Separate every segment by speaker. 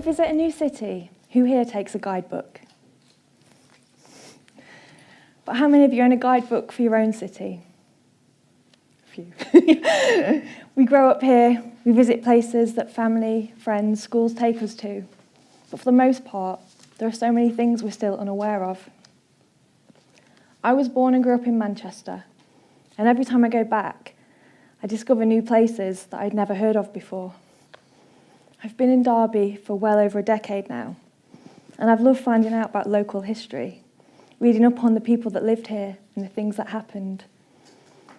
Speaker 1: visit a new city, who here takes a guidebook? But how many of you own a guidebook for your own city? A few. We grow up here, we visit places that family, friends, schools take us to. But for the most part, there are so many things we're still unaware of. I was born and grew up in Manchester, and every time I go back, I discover new places that I'd never heard of before. I've been in Derby for well over a decade now, and I've loved finding out about local history, reading up on the people that lived here and the things that happened.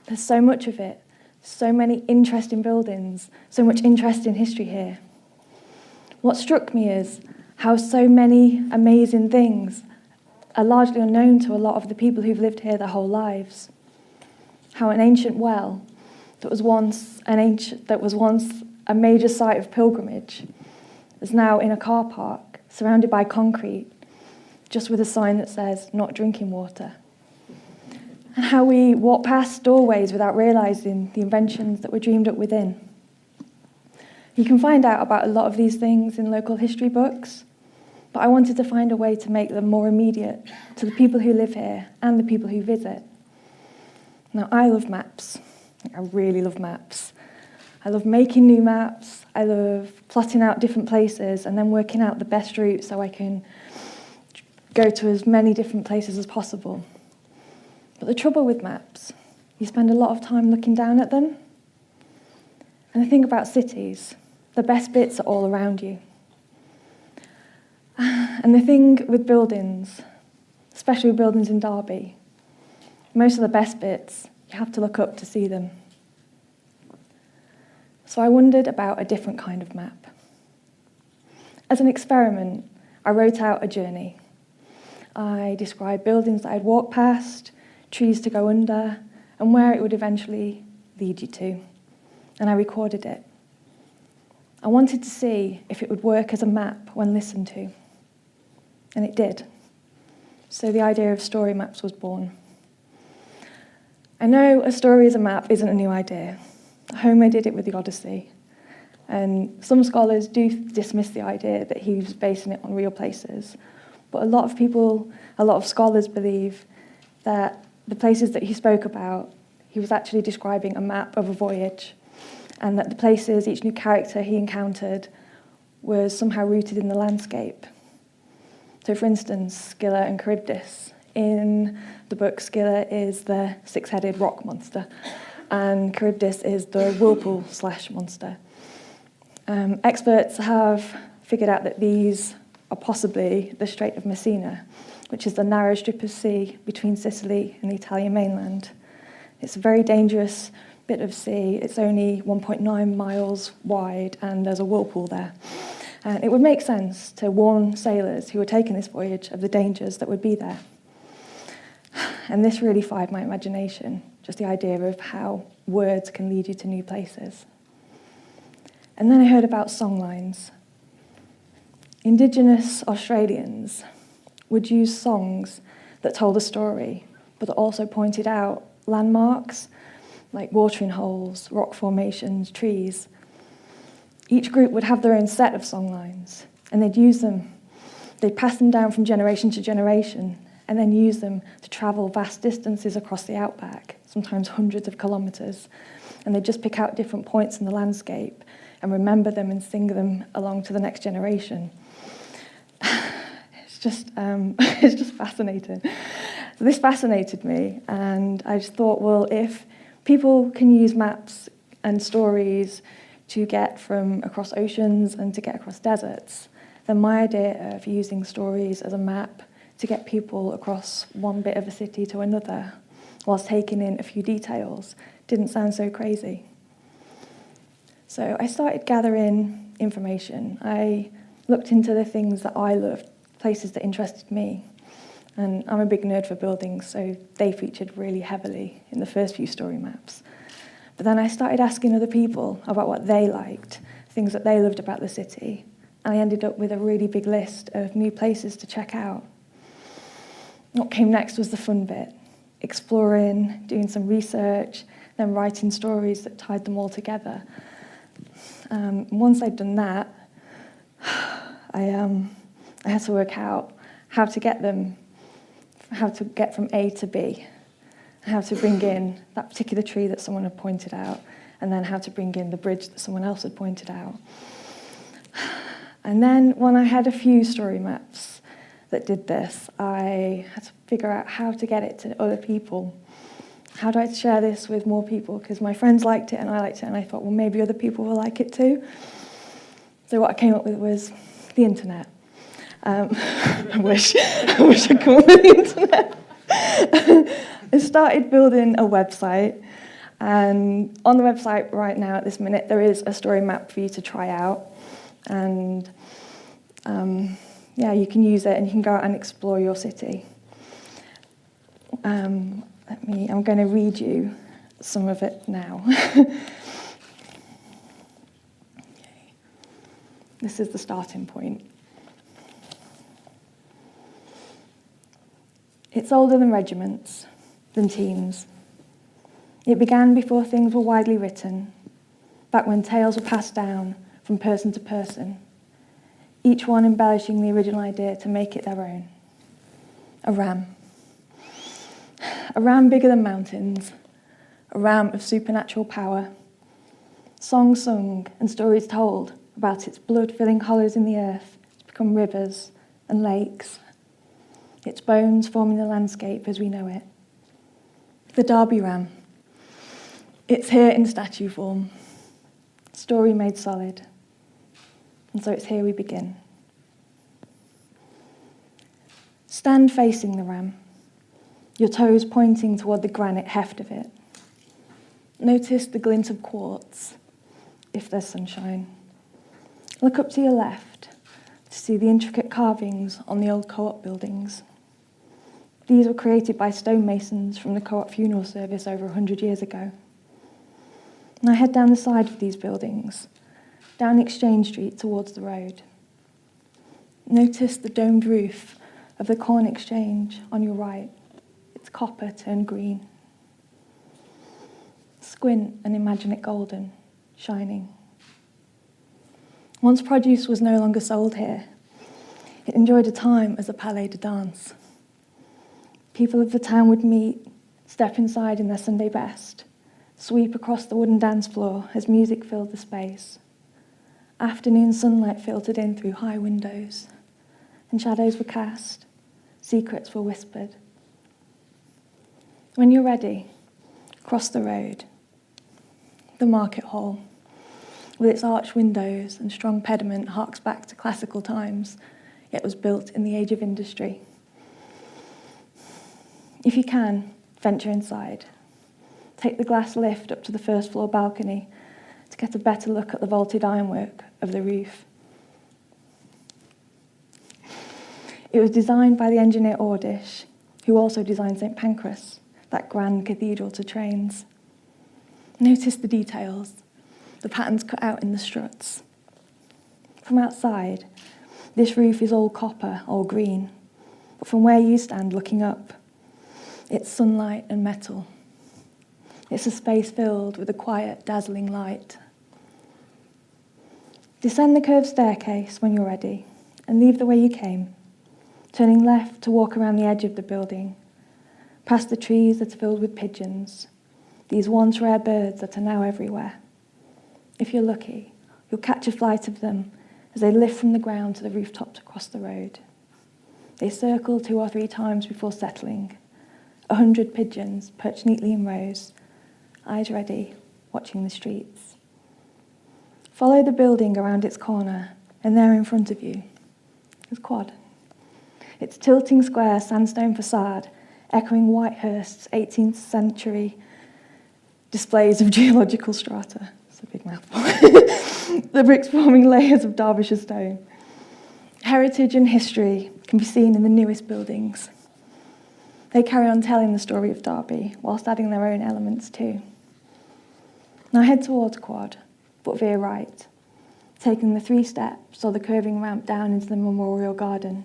Speaker 1: There's so much of it, so many interesting buildings, so much interesting history here. What struck me is how so many amazing things are largely unknown to a lot of the people who've lived here their whole lives. How an ancient well that was once a major site of pilgrimage is now in a car park surrounded by concrete, just with a sign that says not drinking water. And how we walk past doorways without realising the inventions that were dreamed up within. You can find out about a lot of these things in local history books, but I wanted to find a way to make them more immediate to the people who live here and the people who visit. Now, I love maps. I really love maps. I love making new maps. I love plotting out different places and then working out the best route so I can go to as many different places as possible. But the trouble with maps, you spend a lot of time looking down at them. And the thing about cities, the best bits are all around you. And the thing with buildings, especially with buildings in Derby, most of the best bits, you have to look up to see them. So I wondered about a different kind of map. As an experiment, I wrote out a journey. I described buildings that I'd walk past, trees to go under, and where it would eventually lead you to. And I recorded it. I wanted to see if it would work as a map when listened to. And it did. So the idea of story maps was born. I know a story as a map isn't a new idea. Homer did it with the Odyssey. And some scholars do dismiss the idea that he was basing it on real places. But a lot of scholars believe that the places that he spoke about, he was actually describing a map of a voyage, and that the places, each new character he encountered, was somehow rooted in the landscape. So, for instance, Scylla and Charybdis. In the book, Scylla is the six-headed rock monster, and Charybdis is the whirlpool/monster. Experts have figured out that these are possibly the Strait of Messina, which is the narrow strip of sea between Sicily and the Italian mainland. It's a very dangerous bit of sea. It's only 1.9 miles wide, and there's a whirlpool there. And it would make sense to warn sailors who were taking this voyage of the dangers that would be there. And this really fired my imagination, just the idea of how words can lead you to new places. And then I heard about songlines. Indigenous Australians would use songs that told a story, but that also pointed out landmarks like watering holes, rock formations, trees. Each group would have their own set of songlines, and they'd use them. They'd pass them down from generation to generation, and then use them to travel vast distances across the outback, sometimes hundreds of kilometres. And they'd just pick out different points in the landscape and remember them and sing them along to the next generation. It's just fascinating. So this fascinated me, and I just thought, well, if people can use maps and stories to get from across oceans and to get across deserts, then my idea of using stories as a map to get people across one bit of a city to another, whilst taking in a few details, didn't sound so crazy. So I started gathering information. I looked into the things that I loved, places that interested me. And I'm a big nerd for buildings, so they featured really heavily in the first few story maps. But then I started asking other people about what they liked, things that they loved about the city. And I ended up with a really big list of new places to check out. What came next was the fun bit, exploring, doing some research, then writing stories that tied them all together. Once I'd done that, I had to work out how to get from A to B, how to bring in that particular tree that someone had pointed out, and then how to bring in the bridge that someone else had pointed out. And then when I had a few story maps that did this, I had to figure out how to get it to other people. How do I share this with more people? Because my friends liked it and I liked it, and I thought, well, maybe other people will like it too. So what I came up with was the internet. I wish I could come up with the internet. I started building a website, and on the website right now at this minute there is a story map for you to try out, and you can use it and you can go out and explore your city. I'm going to read you some of it now. Okay. This is the starting point. It's older than regiments, than teams. It began before things were widely written, back when tales were passed down from person to person, each one embellishing the original idea to make it their own. A ram. A ram bigger than mountains, a ram of supernatural power. Songs sung and stories told about its blood filling hollows in the earth to become rivers and lakes, its bones forming the landscape as we know it. The Derby ram. It's here in statue form, story made solid. And so it's here we begin. Stand facing the ram, your toes pointing toward the granite heft of it. Notice the glint of quartz, if there's sunshine. Look up to your left to see the intricate carvings on the old co-op buildings. These were created by stonemasons from the co-op funeral service over 100 years ago. And I head down the side of these buildings, down Exchange Street towards the road. Notice the domed roof of the Corn Exchange on your right. It's copper turned green. Squint and imagine it golden, shining. Once produce was no longer sold here, it enjoyed a time as a palais de danse. People of the town would meet, step inside in their Sunday best, sweep across the wooden dance floor as music filled the space. Afternoon sunlight filtered in through high windows, and shadows were cast, secrets were whispered. When you're ready, cross the road. The market hall, with its arched windows and strong pediment, harks back to classical times, yet was built in the age of industry. If you can, venture inside. Take the glass lift up to the first floor balcony to get a better look at the vaulted ironwork of the roof. It was designed by the engineer Ordish, who also designed St Pancras, that grand cathedral to trains. Notice the details, the patterns cut out in the struts. From outside, this roof is all copper, all green, but from where you stand looking up, it's sunlight and metal. It's a space filled with a quiet, dazzling light. Descend the curved staircase when you're ready and leave the way you came, turning left to walk around the edge of the building, past the trees that are filled with pigeons, these once rare birds that are now everywhere. If you're lucky, you'll catch a flight of them as they lift from the ground to the rooftops across the road. They circle 2 or 3 times before settling. 100 pigeons perched neatly in rows, eyes ready, watching the streets. Follow the building around its corner, and there in front of you is Quad. Its tilting square sandstone facade, echoing Whitehurst's 18th century displays of geological strata. It's a big mouthful. The bricks forming layers of Derbyshire stone. Heritage and history can be seen in the newest buildings. They carry on telling the story of Derby, whilst adding their own elements too. Now head towards Quad, but veer right, taking the 3 steps or the curving ramp down into the memorial garden.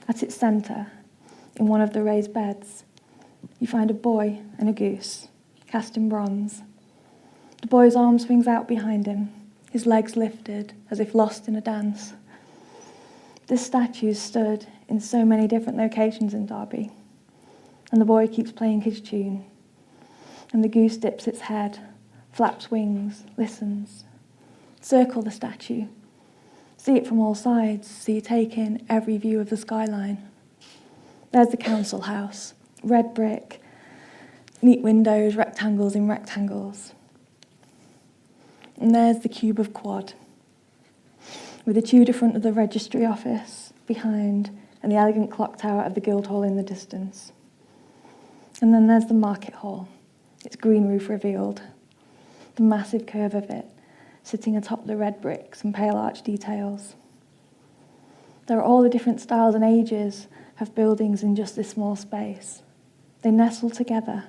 Speaker 1: At its centre, in one of the raised beds, you find a boy and a goose, cast in bronze. The boy's arm swings out behind him, his legs lifted as if lost in a dance. This statue stood in so many different locations in Derby, and the boy keeps playing his tune, and the goose dips its head, flaps wings, listens. Circle the statue. See it from all sides, so you take in every view of the skyline. There's the council house, red brick, neat windows, rectangles in rectangles. And there's the cube of quad, with the Tudor front of the registry office behind and the elegant clock tower of the Guildhall in the distance. And then there's the market hall, its green roof revealed, the massive curve of it, sitting atop the red bricks and pale arch details. There are all the different styles and ages of buildings in just this small space. They nestle together,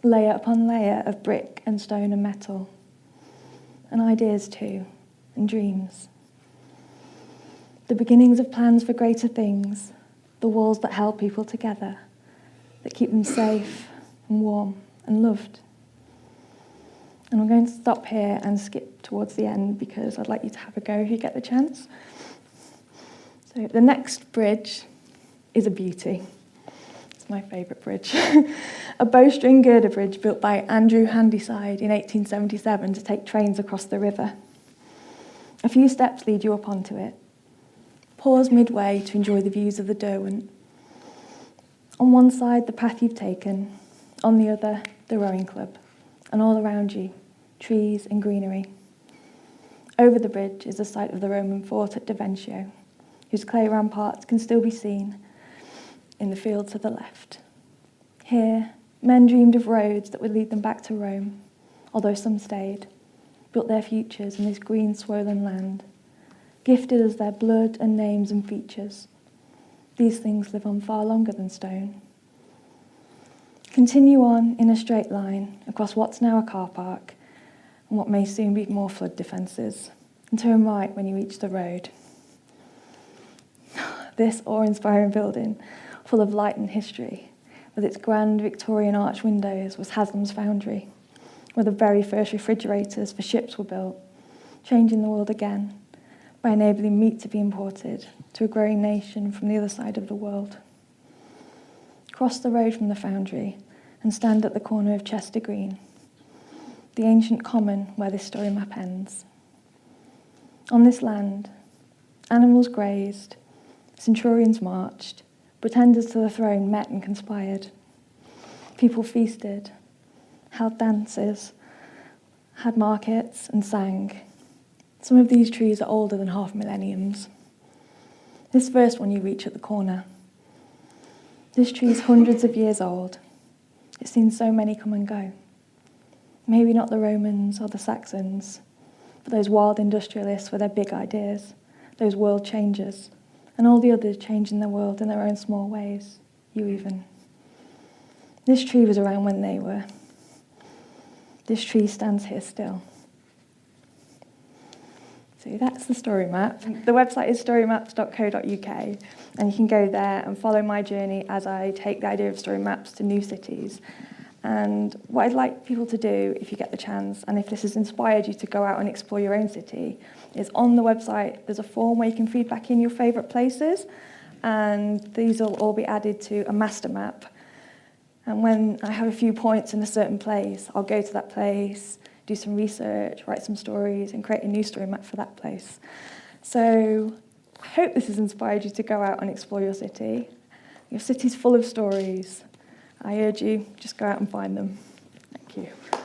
Speaker 1: layer upon layer of brick and stone and metal. And ideas too, and dreams. The beginnings of plans for greater things, the walls that held people together, that keep them safe and warm and loved. And I'm going to stop here and skip towards the end because I'd like you to have a go if you get the chance. So the next bridge is a beauty. It's my favourite bridge. A bowstring girder bridge built by Andrew Handyside in 1877 to take trains across the river. A few steps lead you up onto it. Pause midway to enjoy the views of the Derwent. On one side, the path you've taken. On the other, the rowing club. And all around you, trees and greenery. Over the bridge is the site of the Roman fort at Deventio, whose clay ramparts can still be seen in the field to the left. Here, men dreamed of roads that would lead them back to Rome, although some stayed, built their futures in this green swollen land, gifted as their blood and names and features. These things live on far longer than stone. Continue on in a straight line across what's now a car park and what may soon be more flood defences, and turn right when you reach the road. This awe-inspiring building, full of light and history, with its grand Victorian arch windows, was Haslam's foundry, where the very first refrigerators for ships were built, changing the world again by enabling meat to be imported to a growing nation from the other side of the world. Cross the road from the foundry and stand at the corner of Chester Green, the ancient common where this story map ends. On this land, animals grazed, centurions marched, pretenders to the throne met and conspired. People feasted, held dances, had markets and sang. Some of these trees are older than half millenniums. This first one you reach at the corner. This tree is hundreds of years old. It's seen so many come and go. Maybe not the Romans or the Saxons, but those wild industrialists with their big ideas, those world changers, and all the others changing the world in their own small ways, you even. This tree was around when they were. This tree stands here still. So that's the story map. The website is storymaps.co.uk, and you can go there and follow my journey as I take the idea of story maps to new cities. And what I'd like people to do, if you get the chance, and if this has inspired you to go out and explore your own city, is on the website there's a form where you can feed back in your favourite places, and these will all be added to a master map. And when I have a few points in a certain place, I'll go to that place, do some research, write some stories, and create a new story map for that place. So I hope this has inspired you to go out and explore your city. Your city's full of stories. I urge you, just go out and find them. Thank you.